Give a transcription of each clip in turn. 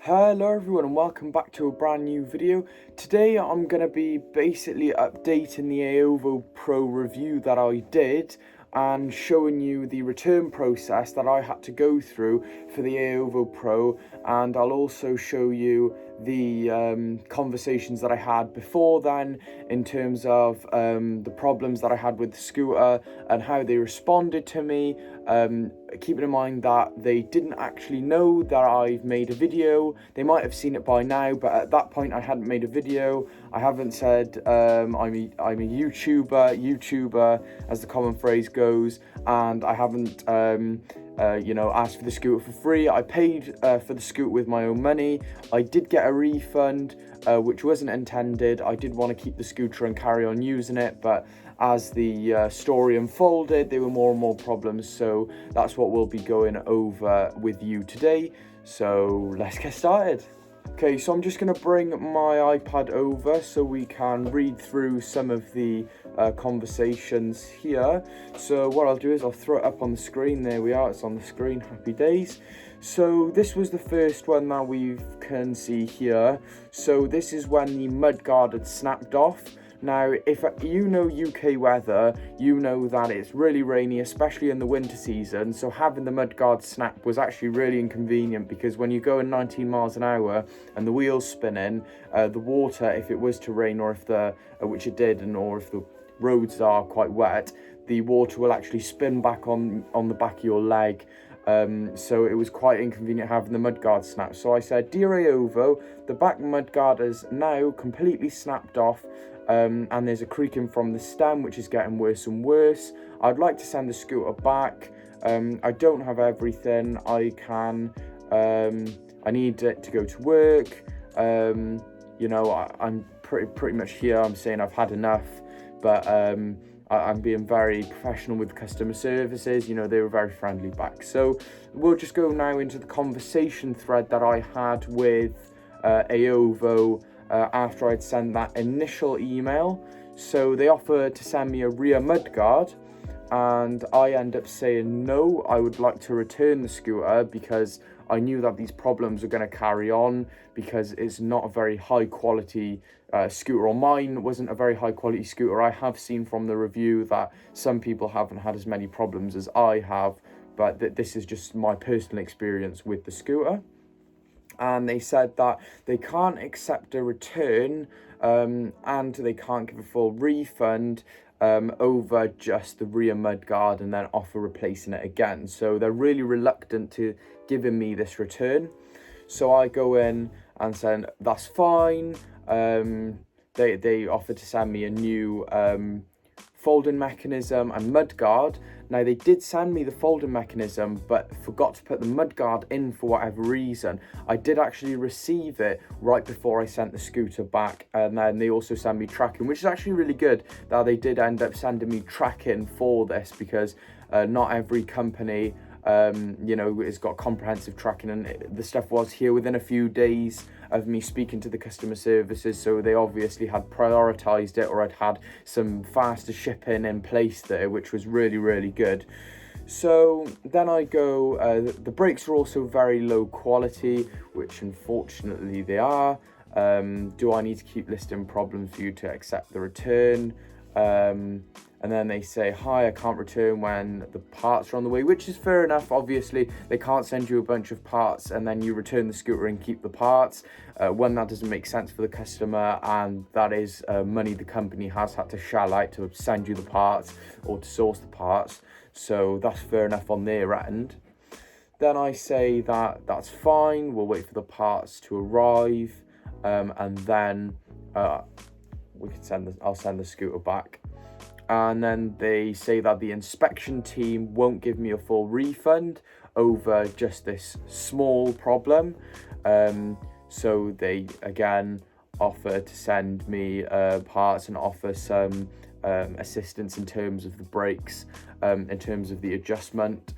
Hello everyone and welcome back to a brand new video. Today I'm going to be basically updating the Aovo Pro review that I did and showing you the return process that I had to go through for the Aovo Pro, and I'll also show you the conversations that I had before then in terms of the problems that I had with the scooter and how they responded to me, keeping in mind that they didn't actually know that I've made a video. They might have seen it by now, but at that point I hadn't made a video. I haven't said I'm a YouTuber as the common phrase goes, and I haven't asked for the scooter for free. I paid for the scooter with my own money. I did get a refund, which wasn't intended. I did want to keep the scooter and carry on using it, but as the story unfolded, there were more and more problems. So that's what we'll be going over with you today. So let's get started. Okay, so I'm just going to bring my iPad over so we can read through some of the conversations here. So what I'll do is I'll throw it up on the screen. There we are, it's on the screen. Happy days. So this was the first one that we can see here. So this is when the mudguard had snapped off. Now, if you know UK weather, you know that it's really rainy, especially in the winter season. So having the mudguard snap was actually really inconvenient, because when you're going 19 miles an hour and the wheel's spinning, the water, if it was to rain, or if which it did, or if the roads are quite wet, the water will actually spin back on the back of your leg. So it was quite inconvenient having the mudguard snap. So I said, "Dear Aovo, the back mudguard is now completely snapped off. And there's a creaking from the stem, which is getting worse and worse. I'd like to send the scooter back. I don't have everything. I need it to go to work. I'm pretty much here. I'm saying I've had enough, but I'm being very professional with customer services. You know, they were very friendly back. So we'll just go now into the conversation thread that I had with Aovo after I'd sent that initial email. So they offered to send me a rear mudguard, and I end up saying no, I would like to return the scooter, because I knew that these problems are going to carry on, because it's not a very high quality scooter, or mine wasn't a very high quality scooter. I have seen from the review that some people haven't had as many problems as I have, but this is just my personal experience with the scooter. And they said that they can't accept a return, and they can't give a full refund over just the rear mudguard, and then offer replacing it again. So they're really reluctant to giving me this return. So I go in and said that's fine. They offered to send me a new folding mechanism and mudguard. Now, they did send me the folding mechanism, but forgot to put the mudguard in for whatever reason. I did actually receive it right before I sent the scooter back, and then they also sent me tracking, which is actually really good that they did end up sending me tracking for this, because not every company it's got comprehensive tracking, and the stuff was here within a few days of me speaking to the customer services. So they obviously had prioritized it, or I'd had some faster shipping in place there, which was really, really good. So then I go, the brakes are also very low quality, which unfortunately they are. Do I need to keep listing problems for you to accept the return? And then they say, hi, I can't return when the parts are on the way, which is fair enough. Obviously, they can't send you a bunch of parts and then you return the scooter and keep the parts. One, that doesn't make sense for the customer, and that is money the company has had to shell out to send you the parts or to source the parts. So that's fair enough on their end. Then I say that that's fine. We'll wait for the parts to arrive, and then I'll send the scooter back. And then they say that the inspection team won't give me a full refund over just this small problem. So they again offer to send me parts and offer some assistance in terms of the brakes, in terms of the adjustment,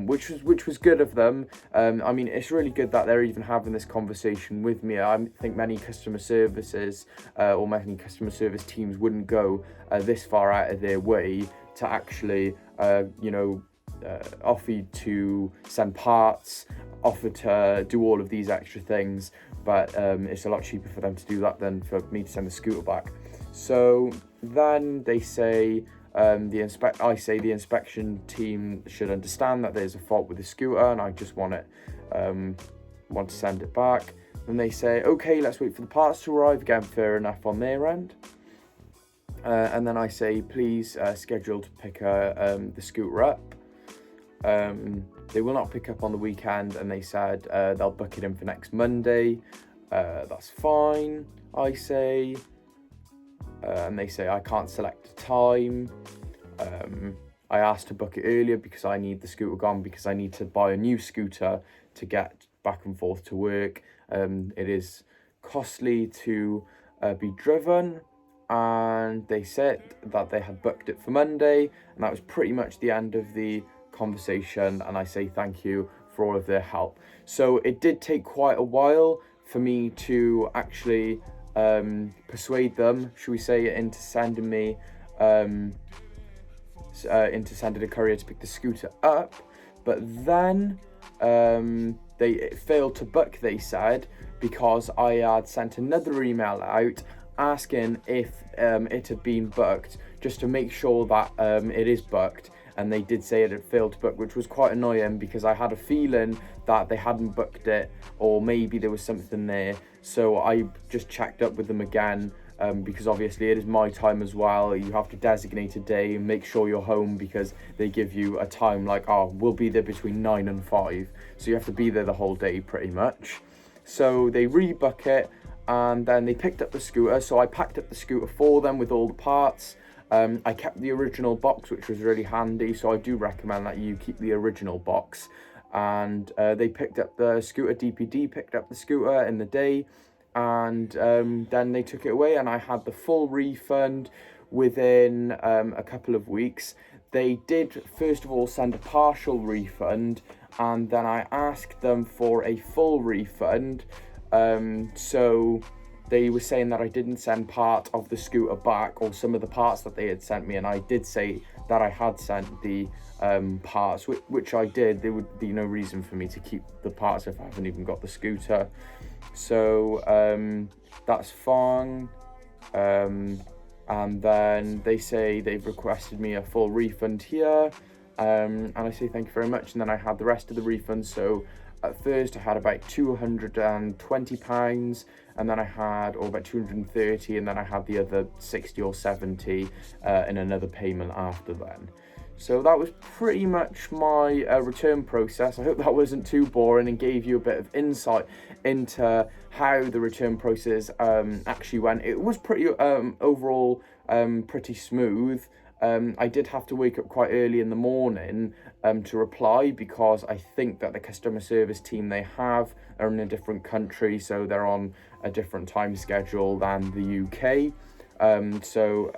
which was good of them. I mean, it's really good that they're even having this conversation with me. I think many customer services or many customer service teams wouldn't go this far out of their way to actually offered to send parts, offered to do all of these extra things, but it's a lot cheaper for them to do that than for me to send the scooter back. So then they say, I say the inspection team should understand that there's a fault with the scooter and I just want to send it back. And they say, okay, let's wait for the parts to arrive. Again, fair enough on their end. And then I say, please schedule to pick the scooter up. They will not pick up on the weekend, and they said they'll book it in for next Monday. That's fine, I say. And they say I can't select a time. I asked to book it earlier because I need the scooter gone, because I need to buy a new scooter to get back and forth to work. It is costly to be driven, and they said that they had booked it for Monday, and that was pretty much the end of the conversation. And I say thank you for all of their help. So it did take quite a while for me to actually persuade them, should we say, into sending me into sending a courier to pick the scooter up. But then they failed to book, they said, because I had sent another email out asking if it had been booked, just to make sure that it is booked. And they did say it had failed to book, which was quite annoying because I had a feeling that they hadn't booked it, or maybe there was something there. So I just checked up with them again, because obviously it is my time as well. You have to designate a day and make sure you're home, because they give you a time like, oh, we'll be there between 9 and 5. So you have to be there the whole day pretty much. So they rebook it, and then they picked up the scooter. So I packed up the scooter for them with all the parts. I kept the original box, which was really handy, so I do recommend that you keep the original box. And they picked up the scooter, DPD picked up the scooter in the day, and then they took it away, and I had the full refund within a couple of weeks. They did first of all send a partial refund, and then I asked them for a full refund. So they were saying that I didn't send part of the scooter back, or some of the parts that they had sent me, and I did say that I had sent the parts, which I did. There would be no reason for me to keep the parts if I haven't even got the scooter. So that's fine. And then they say they've requested me a full refund here, and I say thank you very much. And then I had the rest of the refund. So at first I had about £220, and then I had about 230, and then I had the other 60 or 70 in another payment after then. So that was pretty much my return process. I hope that wasn't too boring and gave you a bit of insight into how the return process actually went. It was pretty overall pretty smooth. I did have to wake up quite early in the morning to reply, because I think that the customer service team they have are in a different country, so they're on a different time schedule than the UK. So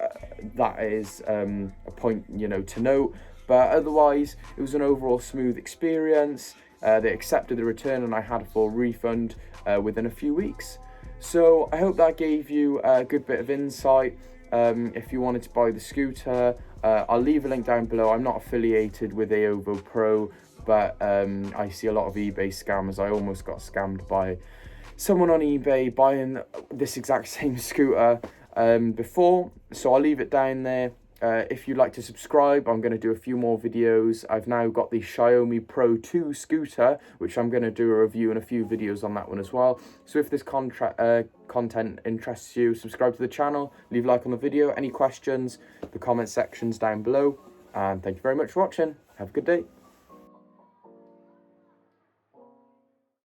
that is a point, to note. But otherwise, it was an overall smooth experience. They accepted the return, and I had a full refund within a few weeks. So I hope that gave you a good bit of insight. If you wanted to buy the scooter, I'll leave a link down below. I'm not affiliated with Aovo Pro, but I see a lot of eBay scammers. I almost got scammed by someone on eBay buying this exact same scooter before, so I'll leave it down there. If you'd like to subscribe, I'm going to do a few more videos. I've now got the Xiaomi Pro 2 scooter, which I'm going to do a review and a few videos on that one as well. So if this content interests you, subscribe to the channel, leave a like on the video. Any questions, the comment section's down below. And thank you very much for watching. Have a good day.